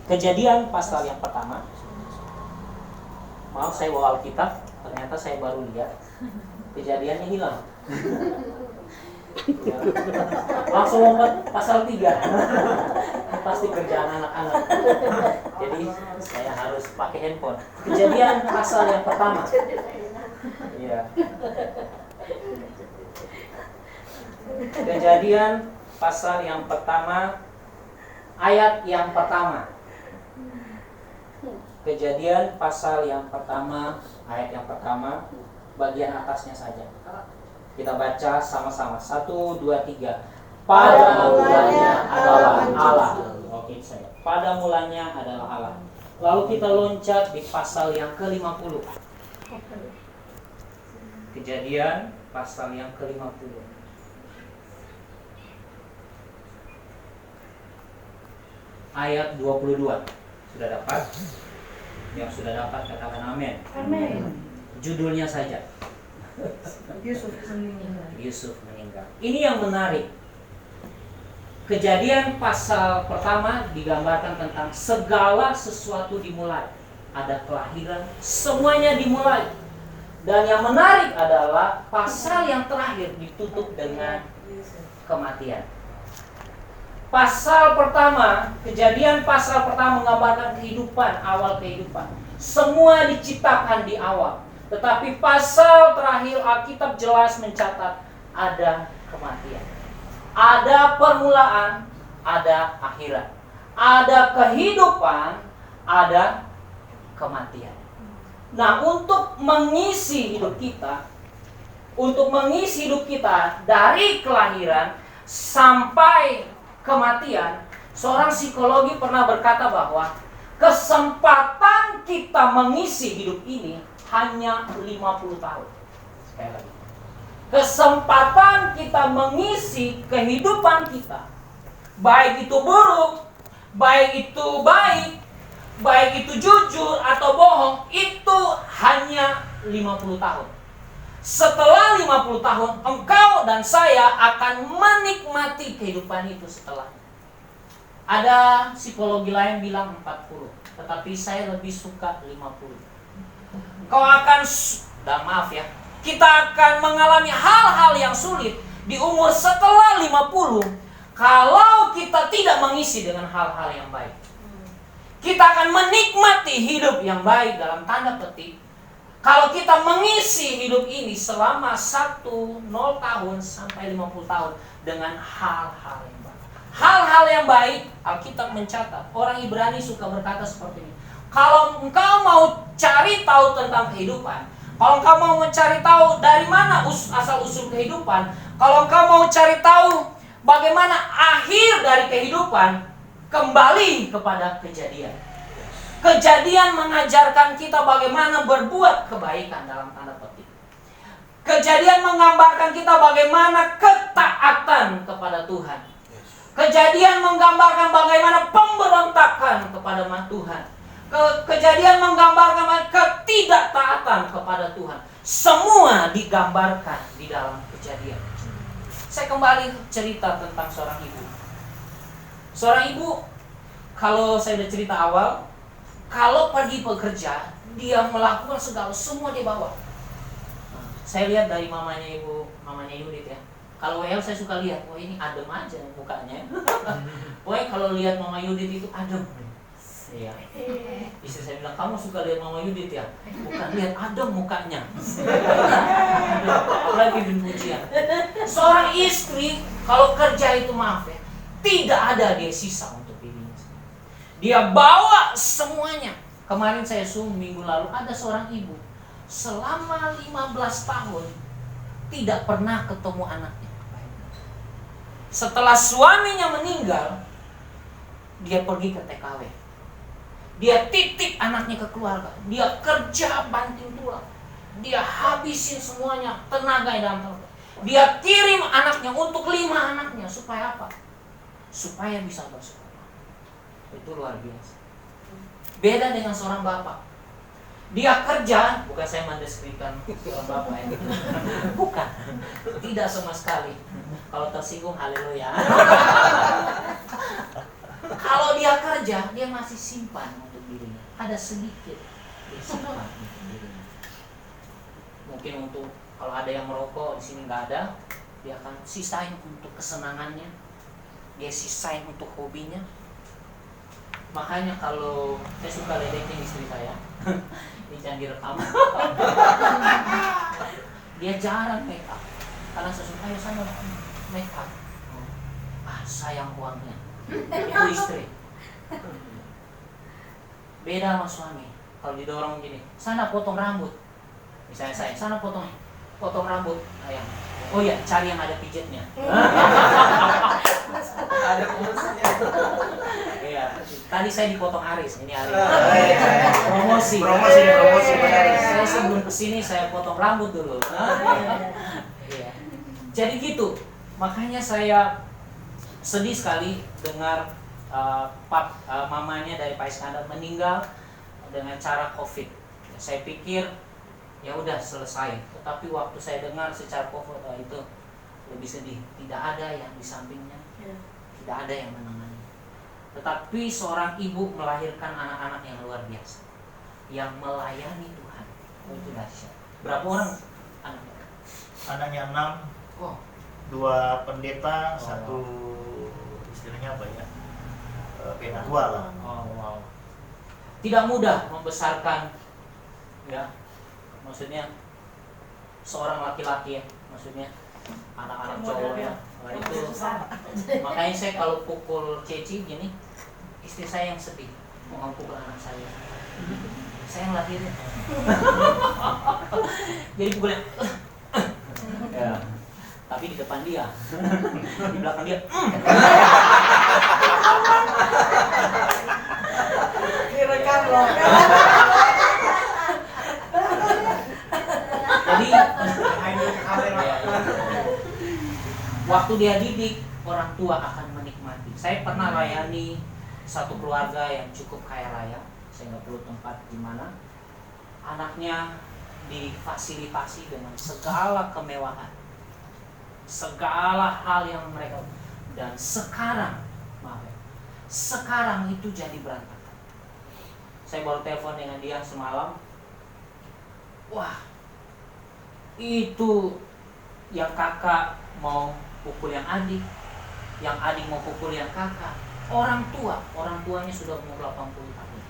Kejadian pasal yang pertama. Maaf, saya bawa Alkitab, ternyata saya baru lihat kejadiannya hilang. Ya. Langsung lompat pasal 3. Pasti kerjaan anak-anak. Jadi saya harus pakai handphone. Kejadian pasal yang pertama. Iya. Kejadian pasal yang pertama, ayat yang pertama. Kejadian pasal yang pertama, ayat yang pertama, bagian atasnya saja. Kita baca sama-sama. 1, 2, 3. Pada mulanya adalah Allah. Oke, saya. Pada mulanya adalah Allah. Lalu kita loncat di pasal yang ke-50. Kejadian pasal yang ke-50. Ayat 22. Sudah dapat? Yang sudah dapat katakan amin. Amin. Judulnya saja. Yusuf meninggal. Ini yang menarik. Kejadian pasal pertama digambarkan tentang segala sesuatu dimulai. Ada kelahiran, semuanya dimulai. Dan yang menarik adalah pasal yang terakhir ditutup dengan kematian. Pasal pertama, kejadian pasal pertama menggambarkan kehidupan, awal kehidupan. Semua diciptakan di awal. Tetapi pasal terakhir Alkitab jelas mencatat ada kematian. Ada permulaan, ada akhirat. Ada kehidupan, ada kematian. Nah, untuk mengisi hidup kita, dari kelahiran sampai kematian, seorang psikologi pernah berkata bahwa kesempatan kita mengisi hidup ini hanya 50 tahun. Sekali lagi. Kesempatan kita mengisi kehidupan kita, baik itu buruk, baik itu baik, baik itu jujur atau bohong, itu hanya 50 tahun. Setelah 50 tahun, engkau dan saya akan menikmati kehidupan itu setelah. Ada psikologi lain bilang 40, tetapi saya lebih suka 50. Kau akan, dan maaf ya, kita akan mengalami hal-hal yang sulit di umur setelah 50 kalau kita tidak mengisi dengan hal-hal yang baik. Kita akan menikmati hidup yang baik dalam tanda petik kalau kita mengisi hidup ini selama 0 tahun sampai 50 tahun dengan hal-hal yang baik. Hal-hal yang baik, Alkitab mencatat. Orang Ibrani suka berkata seperti ini. Kalau engkau mau cari tahu tentang kehidupan, kalau engkau mau mencari tahu dari mana asal-usul kehidupan, kalau engkau mau cari tahu bagaimana akhir dari kehidupan, kembali kepada Kejadian. Kejadian mengajarkan kita bagaimana berbuat kebaikan dalam tanda petik. Kejadian menggambarkan kita bagaimana ketaatan kepada Tuhan. Kejadian menggambarkan bagaimana pemberontakan kepada Tuhan. Kejadian menggambarkan ketidaktaatan kepada Tuhan. Semua digambarkan di dalam Kejadian. Saya kembali cerita tentang seorang ibu. Seorang ibu, kalau saya udah cerita awal, kalau pergi bekerja, dia melakukan semua dia bawa. Saya lihat dari mamanya Yudit ya. Kalau WL saya suka lihat, wah ini adem aja mukanya. Wah kalau lihat Mama Yudit itu adem. Iya. Istri saya bilang, kamu suka lihat Mama Yudit ya? Bukan, lihat adem mukanya. Apalagi di pujian. Seorang istri kalau kerja itu maaf ya, tidak ada dia sisa untuk ini. Dia bawa semuanya. Kemarin saya minggu lalu ada seorang ibu selama 15 tahun tidak pernah ketemu anaknya. Setelah suaminya meninggal, dia pergi ke TKW. Dia titip anaknya ke keluarga. Dia kerja banting tulang. Dia habisin semuanya tenaga dalam keluarga. Dia kirim anaknya untuk 5 anaknya. Supaya apa? Supaya bisa bersekolah. Itu luar biasa. Beda dengan seorang bapak. Dia kerja, bukan saya mendeskripsikan seorang bapak ini. Bukan. Tidak sama sekali. Kalau tersinggung, haleluya. Kalau dia kerja, dia masih simpan untuk dirinya. Ada sedikit dia simpan untuk dirinya. Mungkin untuk kalau ada yang merokok di sini nggak ada, dia akan sisain untuk kesenangannya. Dia sisain untuk hobinya. Makanya kalau saya suka ledekin istri saya, ini jangan direkam. Dia jarang make up. Karena saya suka, ayo sana make up. Sayang uangnya. Itu istri. Beda sama suami. Kalau didorong gini, sana potong rambut. Misalnya saya, sana potong rambut ayam. Oh iya, cari yang ada pijetnya. Ada fungsinya. Iya. Tadi saya dipotong Aris, ini Aris. Promosi. Saya sebelum kesini saya potong rambut dulu. Iya. Jadi gitu. Makanya saya sedih sekali dengar mamanya dari Pak Iskandar meninggal dengan cara COVID. Saya pikir ya udah selesai. Tetapi waktu saya dengar secara COVID itu lebih sedih. Tidak ada yang di sampingnya, tidak ada yang menangani. Tetapi seorang ibu melahirkan anak-anak yang luar biasa, yang melayani Tuhan. Itu dahsyat. Berapa orang anaknya? Anaknya 6. Oh. 2 pendeta, 1 istilahnya apa ya? Penatua lah. Oh, wow. Tidak mudah membesarkan, ya. Maksudnya seorang laki-laki ya, maksudnya anak-anak cowok ya. Nah, itu makanya saya kalau pukul Ceci gini, istri saya yang sedih mau pukul anak saya. Saya yang lahirin. Jadi pukulnya. Ya. Tapi di depan dia, di belakang dia. Direkam loh. Jadi waktu dia didik, orang tua akan menikmati. Saya pernah layani satu keluarga yang cukup kaya raya. Saya nggak perlu tempat di mana. Anaknya difasilitasi dengan segala kemewahan, segala hal yang mereka, dan sekarang itu jadi berantakan. Saya baru telepon dengan dia semalam. Wah, itu yang kakak mau pukul yang adik mau pukul yang kakak. Orang tuanya sudah umur 80 tahun,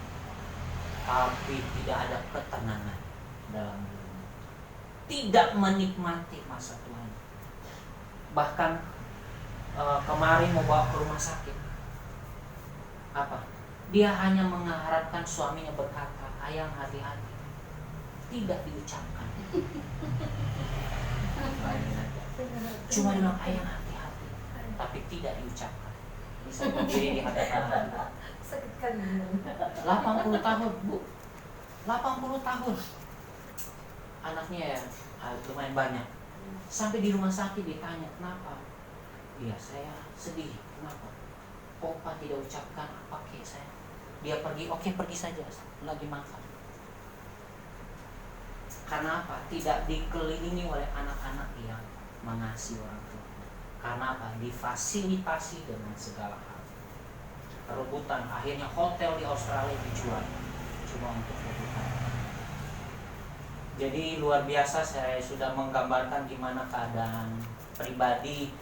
tapi tidak ada ketenangan dalam dirinya, tidak menikmati masa tuanya. Bahkan kemarin mau bawa ke rumah sakit, apa? Dia hanya mengharapkan suaminya berkata, "Ayang, hati-hati." Tidak diucapkan. Cuma bilang, "Ayang, hati-hati," tapi tidak diucapkan. Bisa berdiri di hadapan. 80 tahun, Bu. 80 tahun. Anaknya ya lumayan banyak. Sampai di rumah sakit ditanya, "Kenapa?" "Iya, saya sedih." "Kenapa?" "Opa tidak ucapkan apa ke saya." Dia pergi, "Oke, pergi saja, lagi makan." Karena apa? Tidak dikelilingi oleh anak-anak yang mengasihi orang tua. Karena apa? Difasilitasi dengan segala hal. Rebutan, akhirnya hotel di Australia dijual cuma untuk rebutan. Jadi luar biasa, saya sudah menggambarkan gimana keadaan pribadi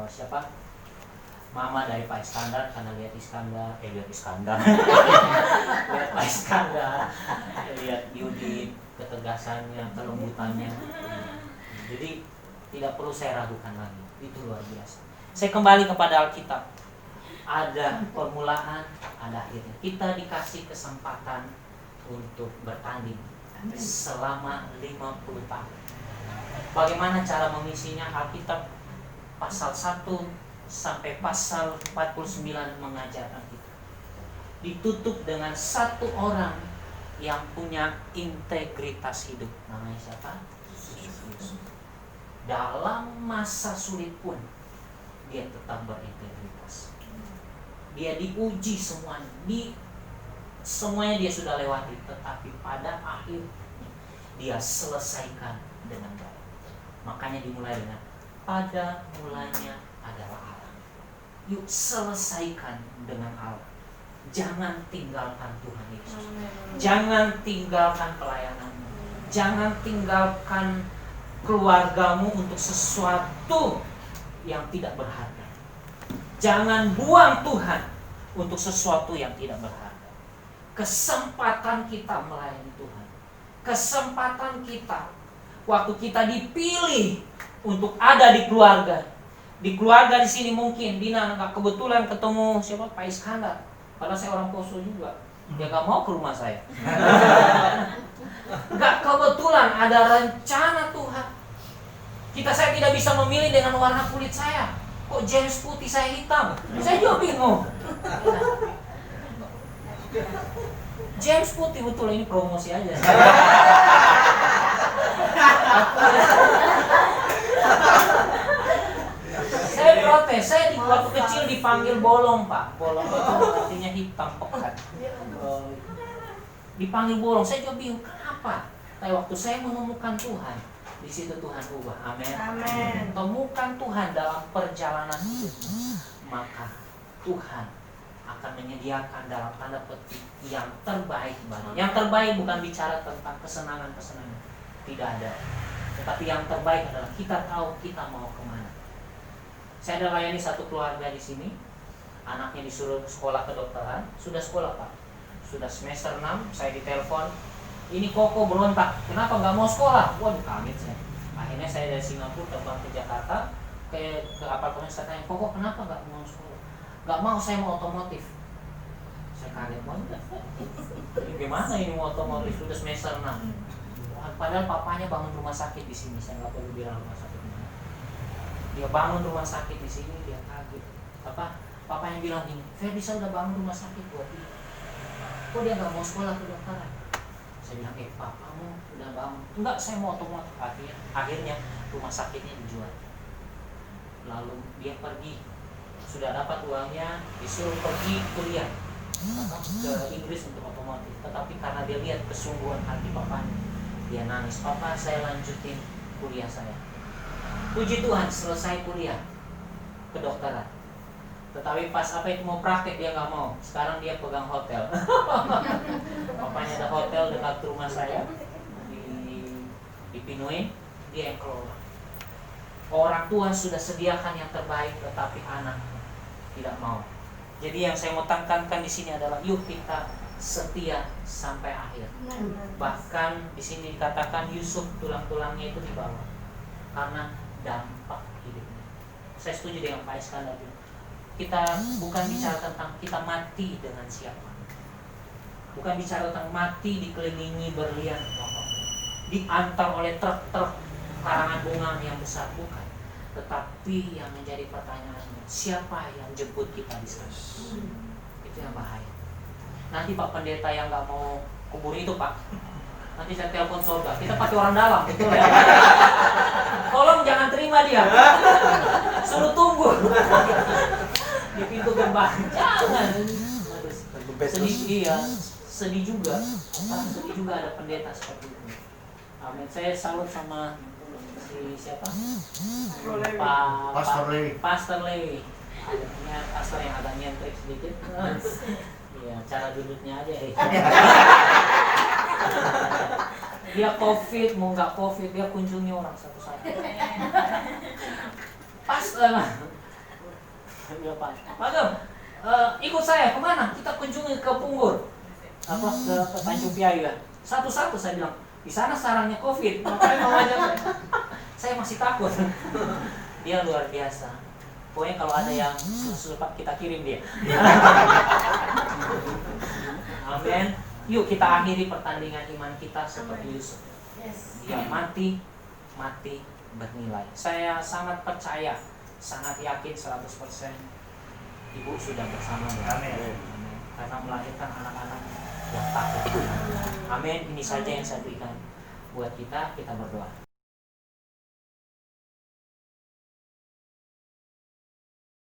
siapa? Mama dari Pak Iskandar, karena lihat Iskandar. Lihat Pak Iskandar, lihat Yudit, ketegasannya, kelembutannya. Jadi tidak perlu saya ragukan lagi. Itu luar biasa. Saya kembali kepada Alkitab. Ada permulaan, ada akhirnya. Kita dikasih kesempatan untuk bertanding selama 50 tahun. Bagaimana cara mengisinya? Alkitab pasal 1 sampai pasal 49 mengajarkan kita. Ditutup dengan satu orang yang punya integritas hidup. Namanya siapa? Yesus. Dalam masa sulit pun dia tetap berintegritas. Dia diuji semuanya, semuanya dia sudah lewati, tetapi pada akhirnya dia selesaikan dengan baik. Makanya dimulai dengan pada mulanya adalah Allah. Yuk selesaikan dengan Allah. Jangan tinggalkan Tuhan Yesus. Jangan tinggalkan pelayananmu. Jangan tinggalkan keluargamu untuk sesuatu yang tidak berharga. Jangan buang Tuhan untuk sesuatu yang tidak berharga. Kesempatan kita melayani Tuhan, kesempatan kita waktu kita dipilih untuk ada di keluarga. Di keluarga di sini mungkin Dina nggak kebetulan ketemu siapa, Pak Iskandar. Padahal saya orang Poso juga. Dia nggak mau ke rumah saya. Nggak kebetulan ada rencana Tuhan. Saya tidak bisa memilih dengan warna kulit saya. Kok James putih, saya hitam? Saya juga bingung. James putih, betul, ini promosi aja. Saya protes, saya di waktu kecil dipanggil bolong, Pak. Bolong itu artinya hitam, pekat. Dipanggil bolong, saya juga bingung kenapa. Tapi waktu saya menemukan Tuhan, di situ Tuhan ubah. Amin. Amin. Temukan Tuhan dalam perjalanan hidup, maka Tuhan akan menyediakan dalam tanda petik yang terbaik bagi. Yang terbaik bukan bicara tentang kesenangan-kesenangan, tidak ada. Tetapi yang terbaik adalah kita tahu kita mau kemana. Saya ada layani satu keluarga di sini, anaknya disuruh sekolah kedokteran, sudah sekolah Pak, sudah semester 6, saya ditelepon, ini Koko berontak, kenapa nggak mau sekolah? Waduh, kaget saya. Akhirnya saya dari Singapura terbang ke Jakarta, ke apartemen, saya tanya, Koko kenapa nggak mau sekolah? Nggak mau, saya mau otomotif. Saya kaget banget. Gimana ini mau otomotif, sudah semester 6? Padahal papanya bangun rumah sakit di sini, saya nggak perlu bilang rumah sakit mana. Dia bangun rumah sakit di sini, dia kaget. Papanya bilang gini, Ferdi saya udah bangun rumah sakit buat dia. Kok dia nggak mau sekolah kedokteran? Saya bilang, papamu udah bangun. Enggak, saya mau otomotif. Akhirnya rumah sakitnya dijual. Lalu dia pergi, sudah dapat uangnya, disuruh pergi kuliah ke Inggris untuk otomotif. Tetapi karena dia lihat kesungguhan hati papanya, dia nangis, papa saya lanjutin kuliah saya. Puji Tuhan, selesai kuliah kedokteran. Tetapi pas mau praktek dia nggak mau. Sekarang dia pegang hotel. Papanya ada hotel dekat rumah saya di Pinuin, dia yang kelola. Orang tua sudah sediakan yang terbaik, tetapi anak tidak mau. Jadi yang saya mau tekankan di sini adalah yuk kita setia sampai akhir. Bahkan di sini dikatakan Yusuf tulang-tulangnya itu dibawa karena dampak hidupnya. Saya setuju dengan Pak Iskandar. Kita bukan bicara tentang kita mati dengan siapa, bukan bicara tentang mati dikelilingi berlian diantar oleh truk-truk karangan bunga yang besar, bukan. Tetapi yang menjadi pertanyaannya, siapa yang jemput kita di sana? Itu yang bahaya. Nanti Pak Pendeta yang nggak mau kubur itu Pak, nanti saya telepon sorga, kita pakai orang dalam, betul ya? Tolong jangan terima dia, suruh tunggu di pintu gerbang, jangan. Sedih, iya, sedih juga. Sedih juga ada pendeta seperti itu. Amin. Saya salut sama siapa? Pastor Lewi. Adanya pastor yang agak nyentrik sedikit. Iya, cara duduknya aja. Dia COVID, mau nggak COVID, dia kunjungi orang satu-satu. Pas dia Pak Agam, ikut saya kemana? Kita kunjungi ke Punggur, ke Tanjung Piayu ya. Satu-satu saya bilang, di sana sarangnya COVID, makanya mau ajak saya masih takut. Dia luar biasa. Pokoknya kalau ada yang susah kita kirim dia. Amin. Yuk kita akhiri pertandingan iman kita seperti Yusuf. Dia mati bernilai. Saya sangat percaya, sangat yakin 100% Ibu sudah bersama dengan Amin. Karena melahirkan anak-anak yang takut. Amin. Ini saja yang saya berikan buat kita berdoa.